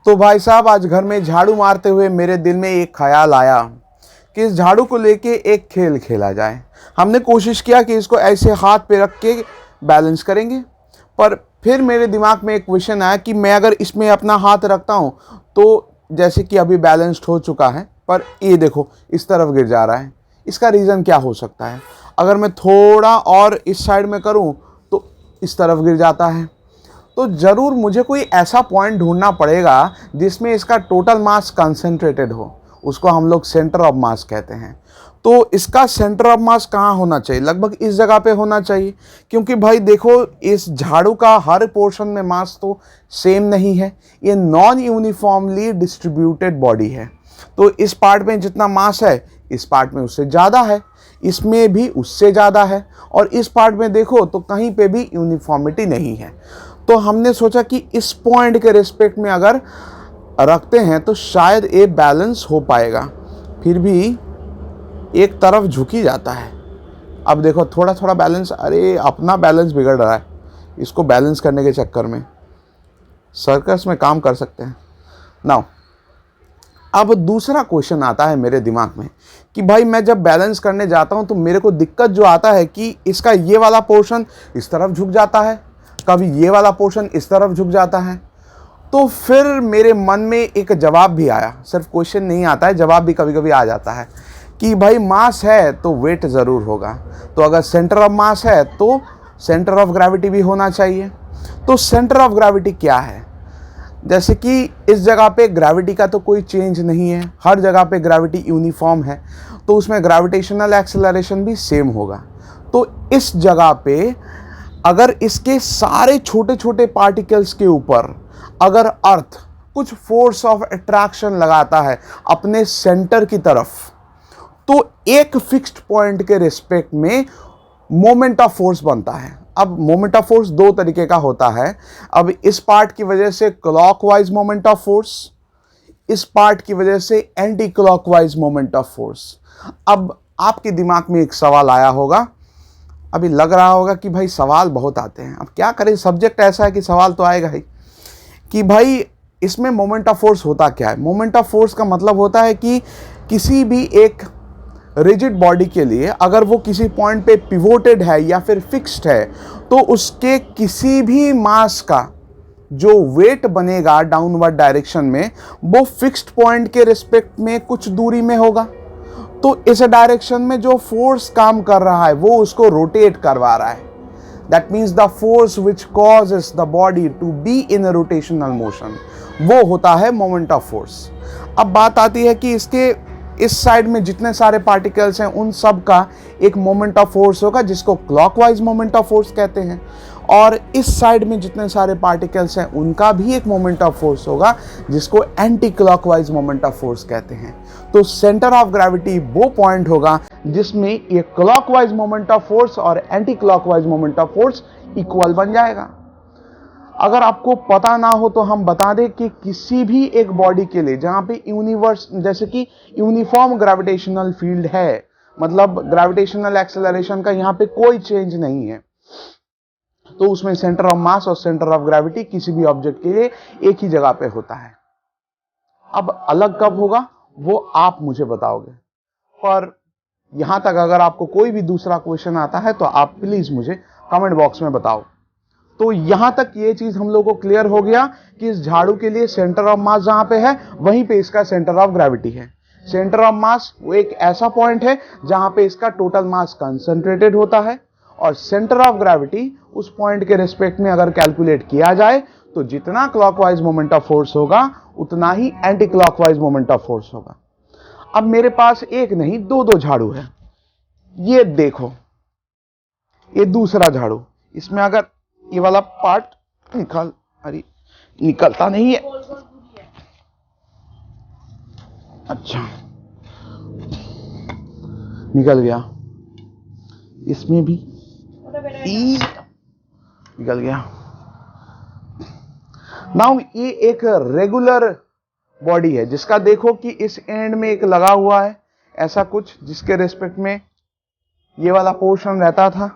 तो भाई साहब, आज घर में झाड़ू मारते हुए मेरे दिल में एक ख्याल आया कि इस झाड़ू को लेके एक खेल खेला जाए। हमने कोशिश किया कि इसको ऐसे हाथ पे रख के बैलेंस करेंगे, पर फिर मेरे दिमाग में एक क्वेश्चन आया कि मैं अगर इसमें अपना हाथ रखता हूँ तो जैसे कि अभी बैलेंस्ड हो चुका है, पर ये देखो इस तरफ गिर जा रहा है। इसका रीज़न क्या हो सकता है? अगर मैं थोड़ा और इस साइड में करूँ तो इस तरफ गिर जाता है। तो ज़रूर मुझे कोई ऐसा पॉइंट ढूंढना पड़ेगा जिसमें इसका टोटल मास कंसंट्रेटेड हो। उसको हम लोग सेंटर ऑफ मास कहते हैं। तो इसका सेंटर ऑफ मास कहाँ होना चाहिए? लगभग इस जगह पे होना चाहिए, क्योंकि भाई देखो, इस झाड़ू का हर पोर्शन में मास तो सेम नहीं है। ये नॉन यूनिफॉर्मली डिस्ट्रीब्यूटेड बॉडी है। तो इस पार्ट में जितना मास है, इस पार्ट में उससे ज़्यादा है, इसमें भी उससे ज़्यादा है, और इस पार्ट में देखो तो कहीं पे भी यूनिफॉर्मिटी नहीं है। तो हमने सोचा कि इस पॉइंट के रिस्पेक्ट में अगर रखते हैं तो शायद ये बैलेंस हो पाएगा। फिर भी एक तरफ झुक ही जाता है। अब देखो थोड़ा थोड़ा बैलेंस, अरे अपना बैलेंस बिगड़ रहा है। इसको बैलेंस करने के चक्कर में सर्कस में काम कर सकते हैं नाउ। अब दूसरा क्वेश्चन आता है मेरे दिमाग में कि भाई मैं जब बैलेंस करने जाता हूं तो मेरे को दिक्कत जो आता है कि इसका ये वाला पोर्शन इस तरफ झुक जाता है, कभी ये वाला पोर्शन इस तरफ झुक जाता है। तो फिर मेरे मन में एक जवाब भी आया, सिर्फ क्वेश्चन नहीं आता है, जवाब भी कभी कभी आ जाता है कि भाई मास है तो वेट ज़रूर होगा। तो अगर सेंटर ऑफ मास है तो सेंटर ऑफ ग्रेविटी भी होना चाहिए। तो सेंटर ऑफ ग्रेविटी क्या है? जैसे कि इस जगह पे ग्रेविटी का तो कोई चेंज नहीं है, हर जगह पे ग्रेविटी यूनिफॉर्म है, तो उसमें ग्रेविटेशनल एक्सेलरेशन भी सेम होगा। तो इस जगह पे अगर इसके सारे छोटे छोटे पार्टिकल्स के ऊपर अगर अर्थ कुछ फोर्स ऑफ अट्रैक्शन लगाता है अपने सेंटर की तरफ, तो एक फिक्स्ड पॉइंट के रिस्पेक्ट में मोमेंट ऑफ फोर्स बनता है। अब मोमेंट ऑफ फोर्स दो तरीके का होता है। अब इस पार्ट की वजह से क्लॉकवाइज मोमेंट ऑफ फोर्स, इस पार्ट की वजह से anti clockwise moment of force. अब आपके दिमाग में एक सवाल आया होगा, अभी लग रहा होगा कि भाई सवाल बहुत आते हैं, अब क्या करें, सब्जेक्ट ऐसा है कि सवाल तो आएगा ही, कि भाई इसमें मोमेंट ऑफ फोर्स होता क्या है? मोमेंट ऑफ फोर्स का मतलब होता है कि किसी भी एक रिजिड बॉडी के लिए अगर वो किसी पॉइंट पे पिवोटेड है या फिर फिक्स्ड है, तो उसके किसी भी मास का जो वेट बनेगा डाउनवर्ड डायरेक्शन में, वो फिक्स्ड पॉइंट के रिस्पेक्ट में कुछ दूरी में होगा। तो इस डायरेक्शन में जो फोर्स काम कर रहा है वो उसको रोटेट करवा रहा है। That means the force which causes the body to be in a rotational motion, वो होता है मोमेंट ऑफ फोर्स। अब बात आती है कि इसके इस साइड में जितने सारे पार्टिकल्स हैं उन सब का एक मोमेंट ऑफ फोर्स होगा जिसको क्लॉकवाइज मोमेंट ऑफ फोर्स कहते हैं, और इस साइड में जितने सारे पार्टिकल्स हैं उनका भी एक मोमेंट ऑफ फोर्स होगा जिसको anti clockwise moment of force कहते हैं। तो सेंटर ऑफ ग्रेविटी वो पॉइंट होगा जिसमें ये क्लॉकवाइज मोमेंट ऑफ फोर्स और anti clockwise moment of force equal बन जाएगा। अगर आपको पता ना हो तो हम बता दें कि किसी भी एक बॉडी के लिए जहां पे यूनिवर्स जैसे कि यूनिफॉर्म ग्रेविटेशनल फील्ड है, मतलब ग्रेविटेशनल एक्सेलरेशन का यहां पे कोई चेंज नहीं है, तो उसमें सेंटर ऑफ मास और सेंटर ऑफ ग्रेविटी किसी भी ऑब्जेक्ट के लिए एक ही जगह पे होता है। अब अलग कब होगा वो आप मुझे बताओगे, पर यहां तक अगर आपको कोई भी दूसरा क्वेश्चन आता है तो आप प्लीज मुझे कमेंट बॉक्स में बताओ। तो यहां तक ये चीज हम लोगों को क्लियर हो गया कि इस झाड़ू के लिए सेंटर ऑफ मास जहां पे है वहीं पे इसका सेंटर ऑफ ग्रेविटी है। सेंटर ऑफ मास वो एक ऐसा पॉइंट है जहां पे इसका टोटल मास कंसंट्रेटेड होता है, और सेंटर ऑफ ग्रेविटी उस पॉइंट के रिस्पेक्ट में अगर कैलकुलेट किया जाए तो जितना क्लॉकवाइज मोमेंट ऑफ फोर्स होगा उतना ही anticlockwise moment of force होगा। अब मेरे पास एक नहीं दो दो झाड़ू है। ये देखो, ये दूसरा झाड़ू, इसमें अगर ये वाला पार्ट अरे निकलता नहीं है, अच्छा निकल गया, इसमें भी निकल गया। नाउ ये एक रेगुलर बॉडी है जिसका देखो कि इस एंड में एक लगा हुआ है ऐसा कुछ जिसके रेस्पेक्ट में ये वाला पोर्शन रहता था,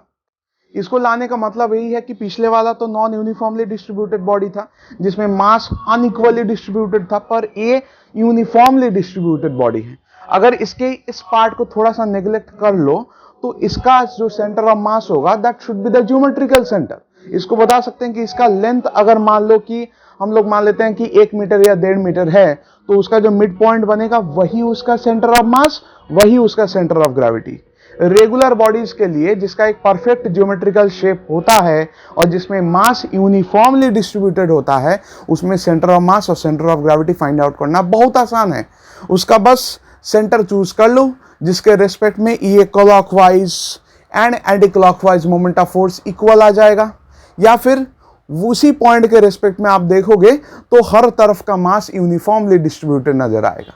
इसको लाने का मतलब यही है कि पिछले वाला तो नॉन यूनिफॉर्मली डिस्ट्रीब्यूटेड बॉडी था जिसमें मास अनइक्वली डिस्ट्रीब्यूटेड था, पर ये यूनिफॉर्मली डिस्ट्रीब्यूटेड बॉडी है। अगर इसके इस पार्ट को थोड़ा सा नेग्लेक्ट कर लो तो इसका जो सेंटर ऑफ मास होगा that should be the geometrical centre. इसको बता सकते हैं कि इसका लेंथ अगर मान लो कि हम लोग मान लेते हैं कि 1 मीटर या 1.5 मीटर है, तो उसका जो मिड पॉइंट बनेगा वही उसका सेंटर ऑफ मास, वही उसका centre of gravity. Regular bodies के लिए जिसका एक परफेक्ट ज्योमेट्रिकल शेप होता है और जिसमें मास यूनिफॉर्मली डिस्ट्रीब्यूटेड होता है, उसमें सेंटर ऑफ मास और centre of gravity find out करना बहुत आसान है। उसका बस सेंटर चूज कर लो जिसके रेस्पेक्ट में ये clockwise and anticlockwise moment of force equal आ जाएगा, या फिर उसी पॉइंट के रेस्पेक्ट में आप देखोगे तो हर तरफ का मास यूनिफॉर्मली डिस्ट्रीब्यूटेड नजर आएगा।